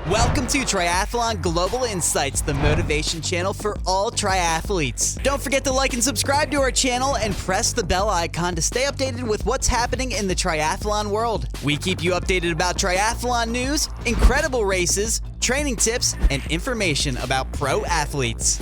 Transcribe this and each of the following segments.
Welcome to Triathlon Global Insights, the motivation channel for all triathletes. Don't forget to like and subscribe to our channel and press the bell icon to stay updated with what's happening in the triathlon world. We keep you updated about triathlon news, incredible races, training tips, and information about pro athletes.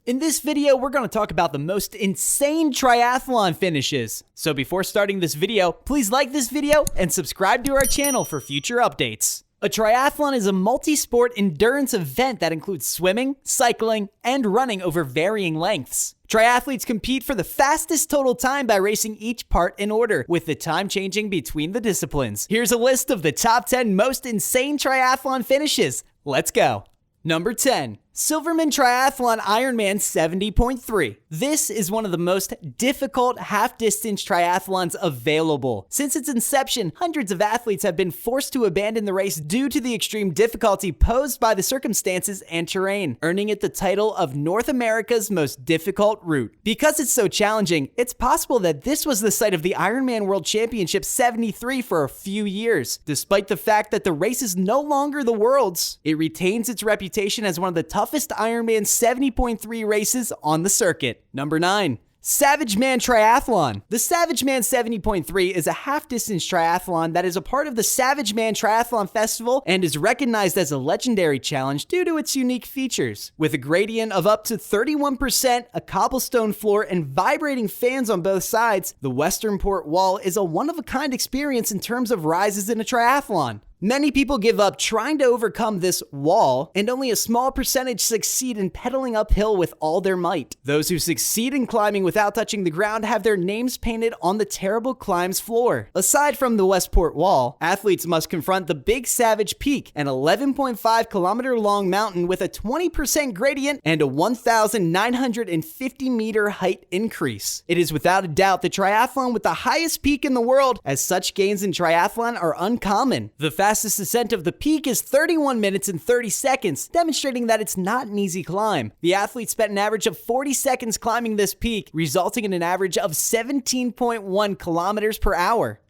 In this video, we're going to talk about the most insane triathlon finishes. So before starting this video, please like this video and subscribe to our channel for future updates. A triathlon is a multi-sport endurance event that includes swimming, cycling, and running over varying lengths. Triathletes compete for the fastest total time by racing each part in order, with the time changing between the disciplines. Here's a list of the top 10 most insane triathlon finishes. Let's go. Number 10. Silverman Triathlon Ironman 70.3. This is one of the most difficult half-distance triathlons available. Since its inception, hundreds of athletes have been forced to abandon the race due to the extreme difficulty posed by the circumstances and terrain, earning it the title of North America's most difficult route. Because it's so challenging, it's possible that this was the site of the Ironman World Championship 73 for a few years. Despite the fact that the race is no longer the world's, it retains its reputation as one of the toughest Ironman 70.3 races on the circuit. Number 9. SavageMan Triathlon. The SavageMan 70.3 is a half-distance triathlon that is a part of the SavageMan Triathlon Festival and is recognized as a legendary challenge due to its unique features. With a gradient of up to 31%, a cobblestone floor, and vibrating fans on both sides, the Westernport Wall is a one-of-a-kind experience in terms of rises in a triathlon. Many people give up trying to overcome this wall, and only a small percentage succeed in pedaling uphill with all their might. Those who succeed in climbing without touching the ground have their names painted on the terrible climb's floor. Aside from the Westerport Wall, athletes must confront the Big Savage Peak, an 11.5 kilometer long mountain with a 20% gradient and a 1,950 meter height increase. It is without a doubt the triathlon with the highest peak in the world, as such gains in triathlon are uncommon. The fastest ascent of the peak is 31 minutes and 30 seconds, demonstrating that it's not an easy climb. The athletes spent an average of 40 seconds climbing this peak, resulting in an average of 17.1 kilometers per hour.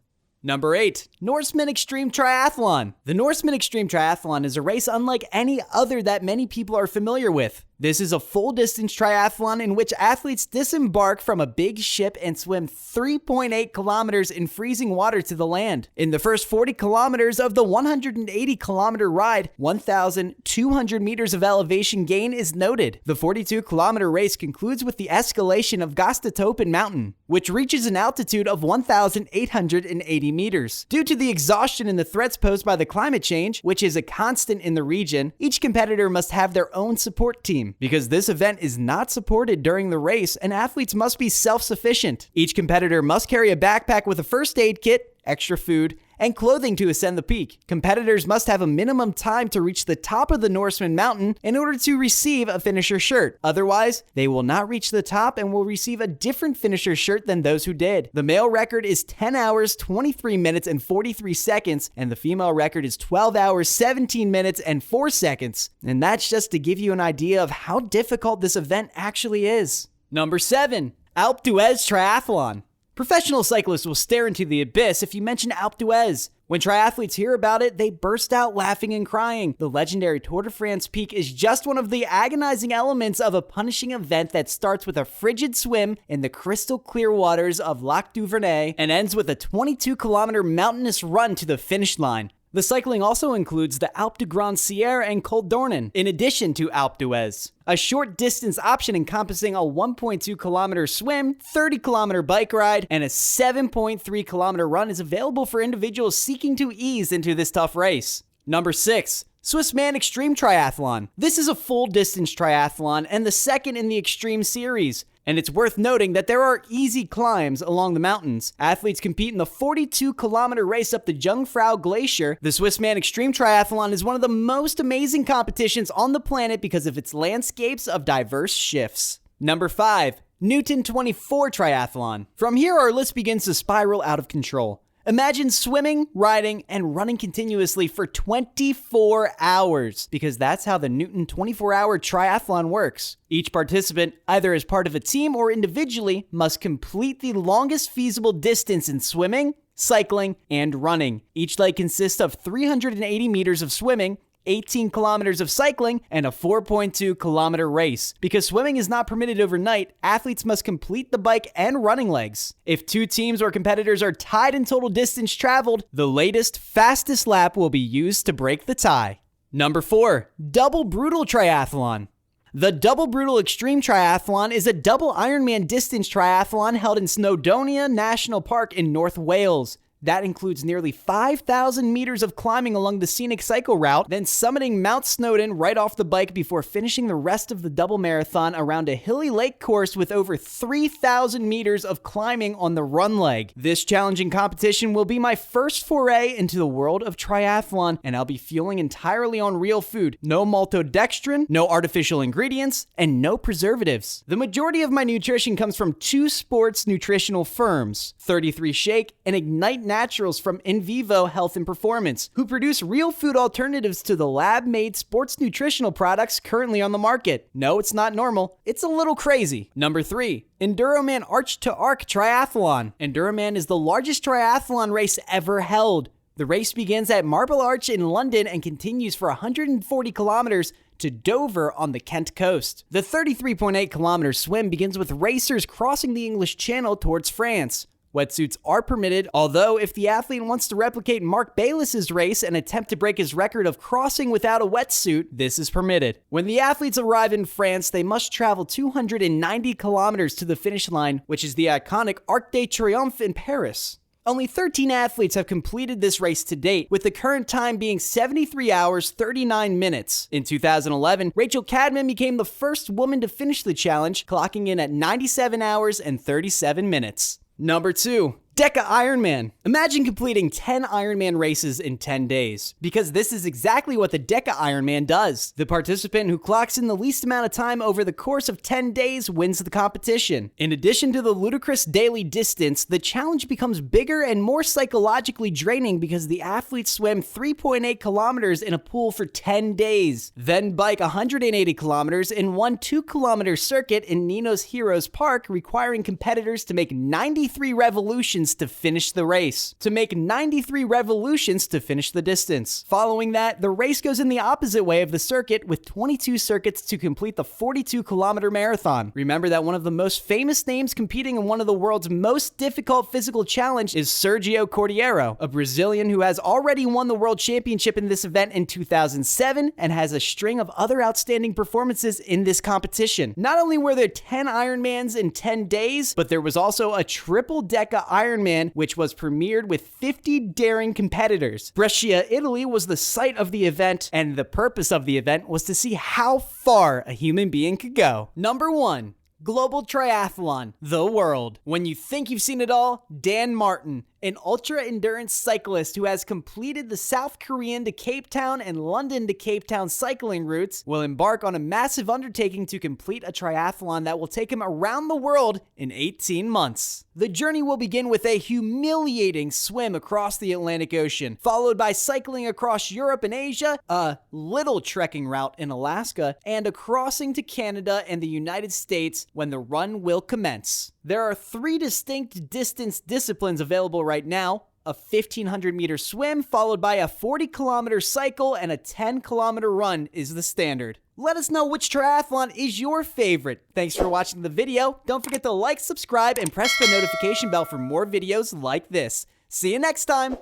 Number 8. Norseman Xtreme Triathlon. The Norseman Xtreme Triathlon is a race unlike any other that many people are familiar with. This is a full-distance triathlon in which athletes disembark from a big ship and swim 3.8 kilometers in freezing water to the land. In the first 40 kilometers of the 180-kilometer ride, 1,200 meters of elevation gain is noted. The 42-kilometer race concludes with the escalation of Gostatopen Mountain, which reaches an altitude of 1,880 meters. Due to the exhaustion and the threats posed by the climate change, which is a constant in the region, each competitor must have their own support team. Because this event is not supported during the race, and athletes must be self-sufficient. Each competitor must carry a backpack with a first aid kit, extra food, and clothing to ascend the peak. Competitors must have a minimum time to reach the top of the Norseman mountain in order to receive a finisher shirt. Otherwise, they will not reach the top and will receive a different finisher shirt than those who did. The male record is 10 hours, 23 minutes, and 43 seconds, and the female record is 12 hours, 17 minutes, and 4 seconds. And that's just to give you an idea of how difficult this event actually is. Number 7. Alpe d'Huez Triathlon. Professional cyclists will stare into the abyss if you mention Alpe d'Huez. When triathletes hear about it, they burst out laughing and crying. The legendary Tour de France peak is just one of the agonizing elements of a punishing event that starts with a frigid swim in the crystal clear waters of Lac du Vernay and ends with a 22-kilometer mountainous run to the finish line. The cycling also includes the Alpe de Grand Sierre and Col d'Ornon, in addition to Alpe d'Huez. A short distance option encompassing a 1.2 kilometer swim, 30 kilometer bike ride, and a 7.3 kilometer run is available for individuals seeking to ease into this tough race. Number 6. SwissMan Xtreme Triathlon. This is a full-distance triathlon and the second in the Xtreme series. And it's worth noting that there are easy climbs along the mountains. Athletes compete in the 42-kilometer race up the Jungfrau Glacier. The SwissMan Xtreme Triathlon is one of the most amazing competitions on the planet because of its landscapes of diverse shifts. Number 5. Newton 24 Triathlon. From here, our list begins to spiral out of control. Imagine swimming, riding, and running continuously for 24 hours, because that's how the Newton 24-hour triathlon works. Each participant, either as part of a team or individually, must complete the longest feasible distance in swimming, cycling, and running. Each leg consists of 380 meters of swimming, 18 kilometers of cycling, and a 4.2-kilometer race. Because swimming is not permitted overnight, athletes must complete the bike and running legs. If two teams or competitors are tied in total distance traveled, the latest, fastest lap will be used to break the tie. Number 4, Double Brutal Triathlon. The Double Brutal Xtreme Triathlon is a double Ironman distance triathlon held in Snowdonia National Park in North Wales. That includes nearly 5,000 meters of climbing along the scenic cycle route, then summiting Mount Snowdon right off the bike before finishing the rest of the double marathon around a hilly lake course with over 3,000 meters of climbing on the run leg. This challenging competition will be my first foray into the world of triathlon, and I'll be fueling entirely on real food. No maltodextrin, no artificial ingredients, and no preservatives. The majority of my nutrition comes from two sports nutritional firms, 33 Shake and Ignite Naturals from In Vivo Health and Performance, who produce real food alternatives to the lab-made sports nutritional products currently on the market. No, it's not normal. It's a little crazy. Number 3, Enduroman Arch to Arc Triathlon. Enduroman is the largest triathlon race ever held. The race begins at Marble Arch in London and continues for 140 kilometers to Dover on the Kent coast. The 33.8-kilometer swim begins with racers crossing the English Channel towards France. Wetsuits are permitted, although if the athlete wants to replicate Mark Bayless's race and attempt to break his record of crossing without a wetsuit, this is permitted. When the athletes arrive in France, they must travel 290 kilometers to the finish line, which is the iconic Arc de Triomphe in Paris. Only 13 athletes have completed this race to date, with the current time being 73 hours, 39 minutes. In 2011, Rachel Cadman became the first woman to finish the challenge, clocking in at 97 hours and 37 minutes. Number 2, Deca Ironman. Imagine completing 10 Ironman races in 10 days, because this is exactly what the Deca Ironman does. The participant who clocks in the least amount of time over the course of 10 days wins the competition. In addition to the ludicrous daily distance, the challenge becomes bigger and more psychologically draining because the athletes swim 3.8 kilometers in a pool for 10 days, then bike 180 kilometers in one 2-kilometer circuit in Nino's Heroes Park, requiring competitors to make 93 revolutions to finish the race, to make 93 revolutions to finish the distance. Following that, the race goes in the opposite way of the circuit with 22 circuits to complete the 42-kilometer marathon. Remember that one of the most famous names competing in one of the world's most difficult physical challenge is Sergio Cordeiro, a Brazilian who has already won the World Championship in this event in 2007 and has a string of other outstanding performances in this competition. Not only were there 10 Ironmans in 10 days, but there was also a triple Deca Ironman, which was premiered with 50 daring competitors. Brescia, Italy was the site of the event, and the purpose of the event was to see how far a human being could go. Number 1, Global Triathlon, the world. When you think you've seen it all, Dan Martin, an ultra-endurance cyclist who has completed the South Korean to Cape Town and London to Cape Town cycling routes, will embark on a massive undertaking to complete a triathlon that will take him around the world in 18 months. The journey will begin with a humiliating swim across the Atlantic Ocean, followed by cycling across Europe and Asia, a little trekking route in Alaska, and a crossing to Canada and the United States when the run will commence. There are 3 distinct distance disciplines available right now: a 1,500 meter swim, followed by a 40-kilometer cycle, and a 10-kilometer run is the standard. Let us know which triathlon is your favorite. Thanks for watching the video. Don't forget to like, subscribe, and press the notification bell for more videos like this. See you next time.